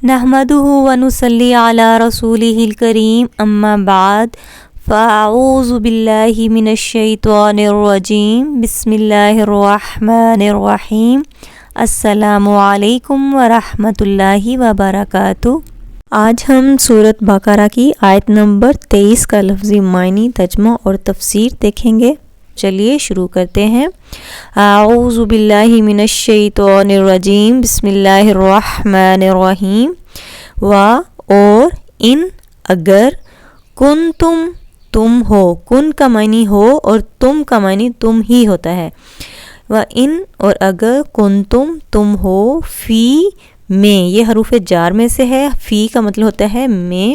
نحمده ونصلي على رسوله الكريم اما بعد فاعوذ باللہ من الشیطان الرجیم بسم اللہ الرحمن الرحیم السلام علیکم ورحمۃ اللہ وبرکاتہ۔ آج ہم سورۃ بقرہ کی آیت نمبر 23 کا لفظی معنی، ترجمہ اور تفسیر دیکھیں گے۔ چلیے شروع کرتے ہیں۔ اعوذ باللہ من الشیطان الرجیم بسم اللہ الرحمن الرحیم۔ و اور ان اگر کن تم ہو، کن کا معنی ہو اور تم کا معنی تم ہی ہوتا ہے۔ و ان اور اگر کن تم ہو فی میں، یہ حروف جار میں سے ہے۔ فی کا مطلب ہوتا ہے میں،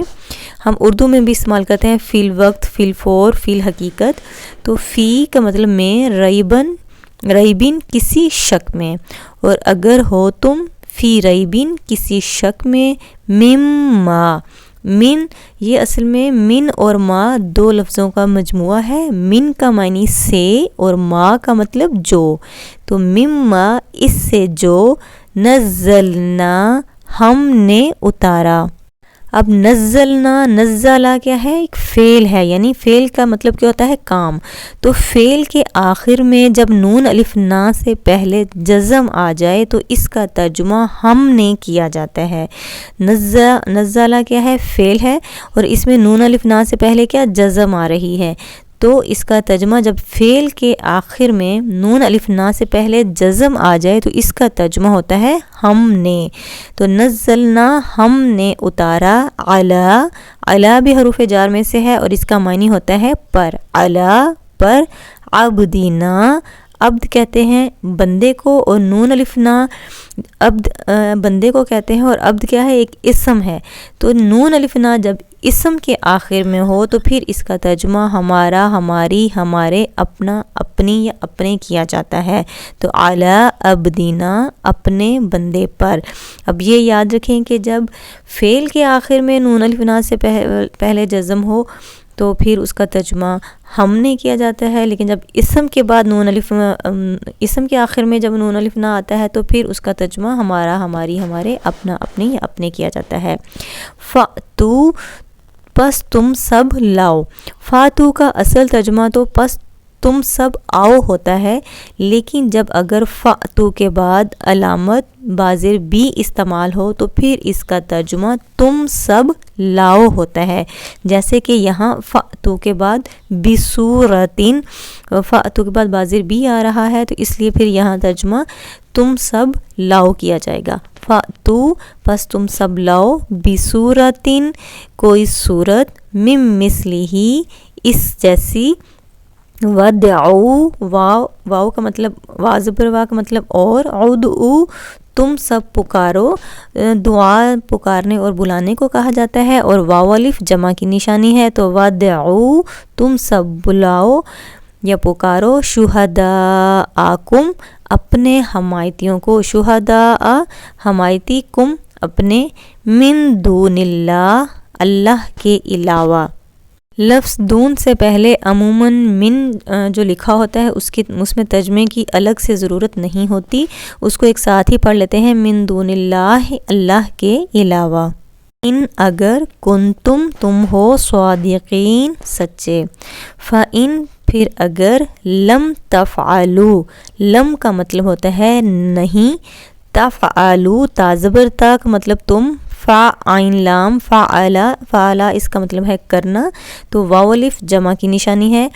ہم اردو میں بھی استعمال کرتے ہیں فی الوقت، فی الفور، فی الحقیقت۔ تو فی کا مطلب میں، ریبن کسی شک میں، اور اگر ہو تم فی ریبن کسی شک میں، مما من، یہ اصل میں من اور ما دو لفظوں کا مجموعہ ہے۔ من کا معنی سے اور ما کا مطلب جو، تو مما اس سے جو، نزلنا ہم نے اتارا۔ اب نزلہ کیا ہے؟ ایک فعل ہے، یعنی فعل کا مطلب کیا ہوتا ہے؟ کام۔ تو فعل کے آخر میں جب نون الف نا سے پہلے جزم آ جائے تو اس کا ترجمہ ہم نے کیا جاتا ہے۔ نزلہ کیا ہے؟ فعل ہے، اور اس میں نون الف نا سے پہلے کیا؟ جزم آ رہی ہے۔ تو اس کا ترجمہ جب فعل کے آخر میں نون الف نا سے پہلے جزم آ جائے تو اس کا ترجمہ ہوتا ہے ہم نے۔ تو نزلنا ہم نے اتارا، علی بھی حروف جار میں سے ہے اور اس کا معنی ہوتا ہے پر، علی پر، عبدنا، عبد کہتے ہیں بندے کو، اور نون الف نا عبد بندے کو کہتے ہیں، اور عبد کیا ہے؟ ایک اسم ہے۔ تو نون الف نا جب اسم کے آخر میں ہو تو پھر اس کا ترجمہ ہمارا، ہماری، ہمارے، اپنا، اپنی یا اپنے کیا جاتا ہے۔ تو علی عبدنا، اپنے بندے پر۔ اب یہ یاد رکھیں کہ جب فعل کے آخر میں نون الف نا سے پہلے جزم ہو تو پھر اس کا ترجمہ ہم نے کیا جاتا ہے، لیکن جب اسم کے بعد اسم کے آخر میں جب نون الف نہ آتا ہے تو پھر اس کا ترجمہ ہمارا، ہماری، ہمارے، اپنا، اپنی یا اپنے کیا جاتا ہے۔ فَأْتُوا پس تم سب لاؤ۔ فاتو کا اصل ترجمہ تو پس تم سب آؤ ہوتا ہے، لیکن جب اگر فاتو کے بعد علامت بازر بی استعمال ہو تو پھر اس کا ترجمہ تم سب لاؤ ہوتا ہے، جیسے کہ یہاں فاتو کے بعد بصورتن، فاتو کے بعد بازر بی آ رہا ہے تو اس لیے پھر یہاں ترجمہ تم سب لاؤ کیا جائے گا۔ فاتو پس تم سب لاؤ، بصورتن کوئی صورت، من مثلہ اس جیسی، ودعو واو کا مطلب، وا زبر وا کا مطلب اور، ادعو تم سب پکارو، دعا پکارنے اور بلانے کو کہا جاتا ہے، اور واو الف جمع کی نشانی ہے، تو ودعو تم سب بلاؤ یا پکارو، شہداءکم اپنے حمایتیوں کو، شہداء حمایتی، کم اپنے، من دون اللہ اللہ کے علاوہ۔ لفظ دون سے پہلے عموماً من جو لکھا ہوتا ہے اس میں ترجمے کی الگ سے ضرورت نہیں ہوتی، اس کو ایک ساتھ ہی پڑھ لیتے ہیں، من دون اللہ اللہ کے علاوہ۔ ان اگر کنتم تم ہو، صادقین سچے، فَإِن پھر اگر، لم تفعلوا لم کا مطلب ہوتا ہے نہیں، تفعلوا تا زبر تا کا مطلب تم، فا عین لام فعلا اس کا مطلب ہے کرنا، تو واو الف جمع کی نشانی ہے،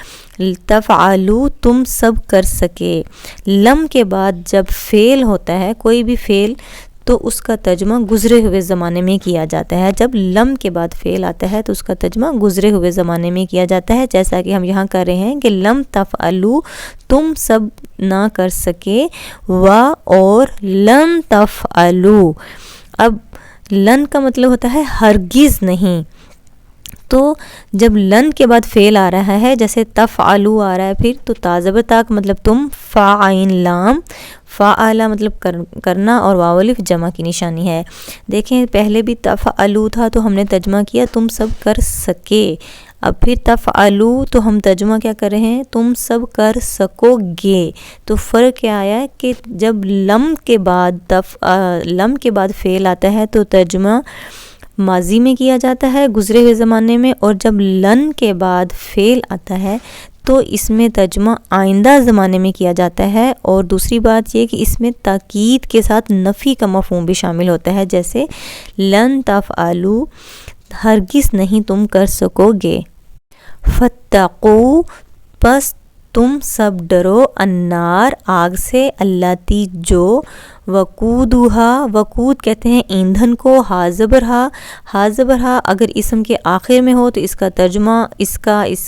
تفعلوا تم سب کر سکے۔ لم کے بعد جب فعل ہوتا ہے، کوئی بھی فعل، تو اس کا ترجمہ گزرے ہوئے زمانے میں کیا جاتا ہے۔ جب لم کے بعد فعل آتا ہے تو اس کا ترجمہ گزرے ہوئے زمانے میں کیا جاتا ہے، جیسا کہ ہم یہاں کر رہے ہیں کہ لم تفعلوا تم سب نہ کر سکے، اور لن تفعلوا، اب لن کا مطلب ہوتا ہے ہرگز نہیں، تو جب لن کے بعد فعل آ رہا ہے جیسے تفعلوا آ رہا ہے پھر، تو تا زبر تا کا مطلب تم، فا عین لام فعلا مطلب کرنا، اور واو الف جمع کی نشانی ہے۔ دیکھیں پہلے بھی تفعلوا تھا تو ہم نے ترجمہ کیا تم سب کر سکے، اب پھر تفعلو تو ہم ترجمہ کیا کر رہے ہیں، تم سب کر سکو گے. تو فرق کیا آیا ہے کہ جب لم کے بعد فعل آتا ہے تو ترجمہ ماضی میں کیا جاتا ہے گزرے ہوئے زمانے میں، اور جب لن کے بعد فعل آتا ہے تو اس میں ترجمہ آئندہ زمانے میں کیا جاتا ہے. اور دوسری بات یہ کہ اس میں تاکید کے ساتھ نفی کا مفہوم بھی شامل ہوتا ہے، جیسے لن تفعلوا، ہرگز نہیں تم کر سکو گے. فاتقوا، پس تم سب ڈرو، النار، آگ سے، اللاتی جو، وقودھا، وقود کہتے ہیں ایندھن کو، ہا زبرہا اگر اسم کے آخر میں ہو تو اس کا ترجمہ اس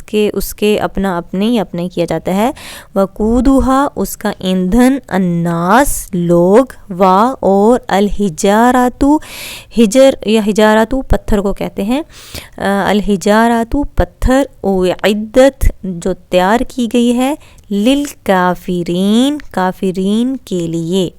کے اس کے اپنا اپنے کیا جاتا ہے. وقودھا اس کا ایندھن، الناس لوگ، اور الحجاراتو، ہجر یا حجاراتو پتھر کو کہتے ہیں، الحجاراتو پتھر، اعدت جو تیار کی گئی ہے، للکافرین کافرین کے لیے.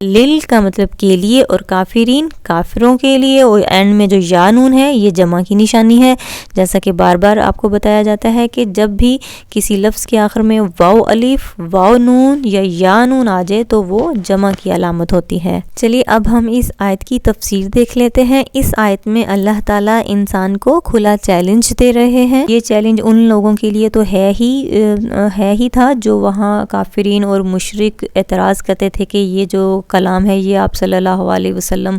لل کا مطلب کے لیے اور کافرین کافروں کے لیے، اور اینڈ میں جو یا نون ہے یہ جمع کی نشانی ہے. جیسا کہ بار بار آپ کو بتایا جاتا ہے کہ جب بھی کسی لفظ کے آخر میں واو الف، واو نون یا نون آ جائے تو وہ جمع کی علامت ہوتی ہے. چلیے اب ہم اس آیت کی تفسیر دیکھ لیتے ہیں. اس آیت میں اللہ تعالیٰ انسان کو کھلا چیلنج دے رہے ہیں. یہ چیلنج ان لوگوں کے لیے تو ہے ہی تھا جو وہاں کافرین اور مشرک اعتراض کرتے تھے کہ یہ جو کلام ہے یہ آپ صلی اللہ علیہ وسلم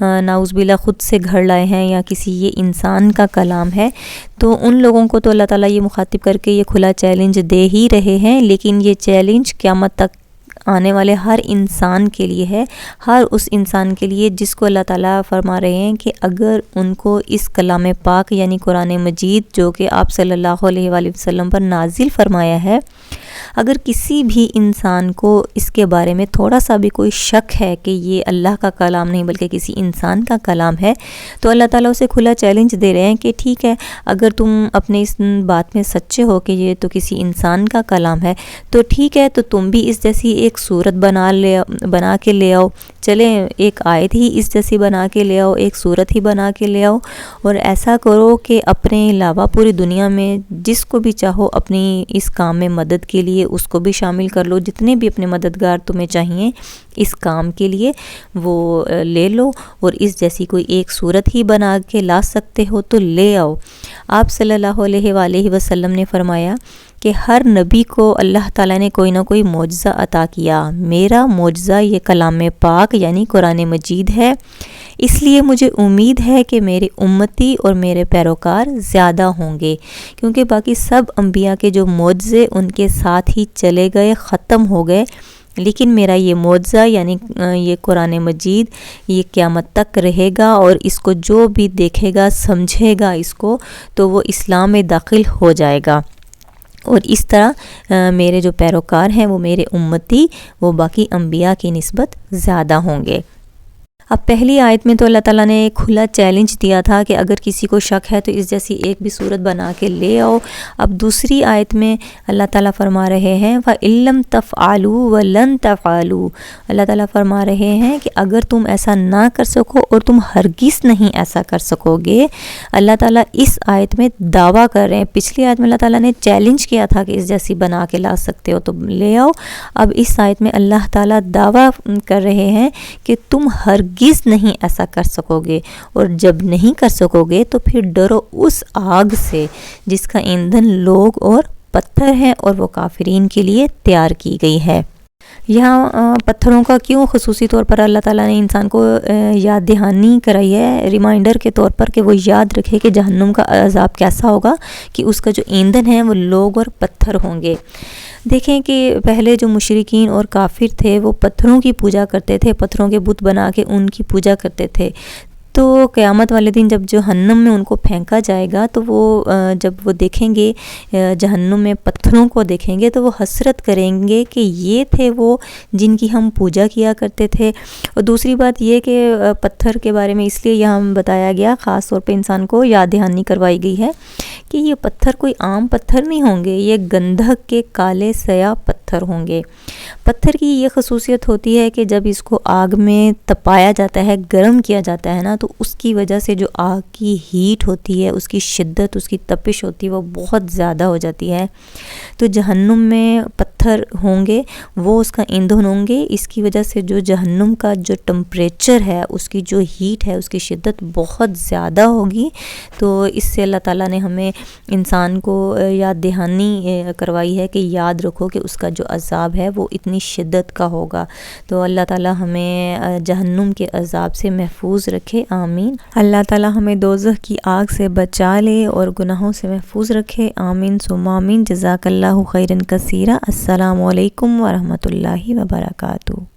نعوذ باللہ خود سے گھڑ لائے ہیں یا کسی یہ انسان کا کلام ہے. تو ان لوگوں کو تو اللہ تعالیٰ یہ مخاطب کر کے یہ کھلا چیلنج دے ہی رہے ہیں، لیکن یہ چیلنج قیامت تک آنے والے ہر انسان کے لیے ہے، ہر اس انسان کے لیے جس کو اللہ تعالیٰ فرما رہے ہیں کہ اگر ان کو اس کلام پاک یعنی قرآن مجید جو کہ آپ صلی اللہ علیہ وآلہ وسلم پر نازل فرمایا ہے، اگر کسی بھی انسان کو اس کے بارے میں تھوڑا سا بھی کوئی شک ہے کہ یہ اللہ کا کلام نہیں بلکہ کسی انسان کا کلام ہے، تو اللہ تعالیٰ اسے کھلا چیلنج دے رہے ہیں کہ ٹھیک ہے، اگر تم اپنے اس بات میں سچے ہو کہ یہ تو کسی انسان کا کلام ہے تو ٹھیک ہے، تو تم بھی اس جیسی ایک صورت بنا کے لے آؤ، چلیں ایک آیت ہی اس جیسی بنا کے لے آؤ، ایک صورت ہی بنا کے لے آؤ، اور ایسا کرو کہ اپنے علاوہ پوری دنیا میں جس کو بھی چاہو اپنی اس کام میں مدد کے لیے اس کو بھی شامل کر لو، جتنے بھی اپنے مددگار تمہیں چاہیے اس کام کے لیے وہ لے لو، اور اس جیسی کوئی ایک صورت ہی بنا کے لا سکتے ہو تو لے آؤ. آپ صلی اللہ علیہ وآلہ وسلم نے فرمایا کہ ہر نبی کو اللہ تعالیٰ نے کوئی نہ کوئی معجزہ عطا کیا. میرا معجزہ یہ کلام پاک یعنی قرآن مجید ہے، اس لیے مجھے امید ہے کہ میرے امتی اور میرے پیروکار زیادہ ہوں گے، کیونکہ باقی سب انبیاء کے جو معجزے ان کے ساتھ ہی چلے گئے، ختم ہو گئے، لیکن میرا یہ معجزہ یعنی یہ قرآن مجید یہ قیامت تک رہے گا، اور اس کو جو بھی دیکھے گا سمجھے گا اس کو تو وہ اسلام میں داخل ہو جائے گا، اور اس طرح میرے جو پیروکار ہیں وہ میرے امتی وہ باقی انبیاء کی نسبت زیادہ ہوں گے. اب پہلی آیت میں تو اللہ تعالیٰ نے ایک کھلا چیلنج دیا تھا کہ اگر کسی کو شک ہے تو اس جیسی ایک بھی صورت بنا کے لے آؤ. اب دوسری آیت میں اللہ تعالیٰ فرما رہے ہیں وَإِن لَّمْ تَفْعَلُوا وَلَن تَفْعَلُوا، اللہ تعالیٰ فرما رہے ہیں کہ اگر تم ایسا نہ کر سکو اور تم ہرگز نہیں ایسا کر سکو گے. اللہ تعالیٰ اس آیت میں دعویٰ کر رہے ہیں، پچھلی آیت میں اللہ تعالیٰ نے چیلنج کیا تھا کہ اس جیسی بنا کے لا سکتے ہو تو لے آؤ. اب اس آیت میں اللہ تعالیٰ دعویٰ کر رہے ہیں کہ تم ہرگز نہیں ایسا کر سکو گے، اور جب نہیں کر سکو گے تو پھر ڈرو اس آگ سے جس کا ایندھن لوگ اور پتھر ہیں اور وہ کافرین کے لیے تیار کی گئی ہے. یہاں پتھروں کا کیوں خصوصی طور پر اللہ تعالیٰ نے انسان کو یاد دہانی کرائی ہے، ریمائنڈر کے طور پر کہ وہ یاد رکھے کہ جہنم کا عذاب کیسا ہوگا، کہ اس کا جو ایندھن ہے وہ لوگ اور پتھر ہوں گے. دیکھیں کہ پہلے جو مشرکین اور کافر تھے وہ پتھروں کی پوجا کرتے تھے، پتھروں کے بت بنا کے ان کی پوجا کرتے تھے. تو قیامت والے دن جب جہنم میں ان کو پھینکا جائے گا تو وہ جب وہ دیکھیں گے جہنم میں پتھروں کو دیکھیں گے تو وہ حسرت کریں گے کہ یہ تھے وہ جن کی ہم پوجا کیا کرتے تھے. اور دوسری بات یہ کہ پتھر کے بارے میں اس لیے یہاں بتایا گیا، خاص طور پہ انسان کو یاد دہانی کروائی گئی ہے کہ یہ پتھر کوئی عام پتھر نہیں ہوں گے، یہ گندھک کے کالے سیاہ پتھر ہوں گے. پتھر کی یہ خصوصیت ہوتی ہے کہ جب اس کو آگ میں تپایا جاتا ہے، گرم کیا جاتا ہے نا، تو اس کی وجہ سے جو آگ کی ہیٹ ہوتی ہے، اس کی شدت، اس کی تپش ہوتی ہے، وہ بہت زیادہ ہو جاتی ہے۔ تو جہنم میں پتھر ہوں گے، وہ اس کا ایندھن ہوں گے، اس کی وجہ سے جو جہنم کا جو ٹمپریچر ہے، اس کی جو ہیٹ ہے، اس کی شدت بہت زیادہ ہوگی۔ تو اس سے اللہ تعالیٰ نے ہمیں انسان کو یاد دہانی کروائی ہے کہ یاد رکھو کہ اس کا جو عذاب ہے وہ اتنی شدت کا ہوگا۔ تو اللہ تعالیٰ ہمیں جہنم کے عذاب سے محفوظ رکھے، آمین۔ اللہ تعالیٰ ہمیں دوزخ کی آگ سے بچا لے اور گناہوں سے محفوظ رکھے، آمین ثم آمین۔ جزاک اللہ خیرا کثیرا۔ السلام علیکم ورحمۃ اللہ وبرکاتہ۔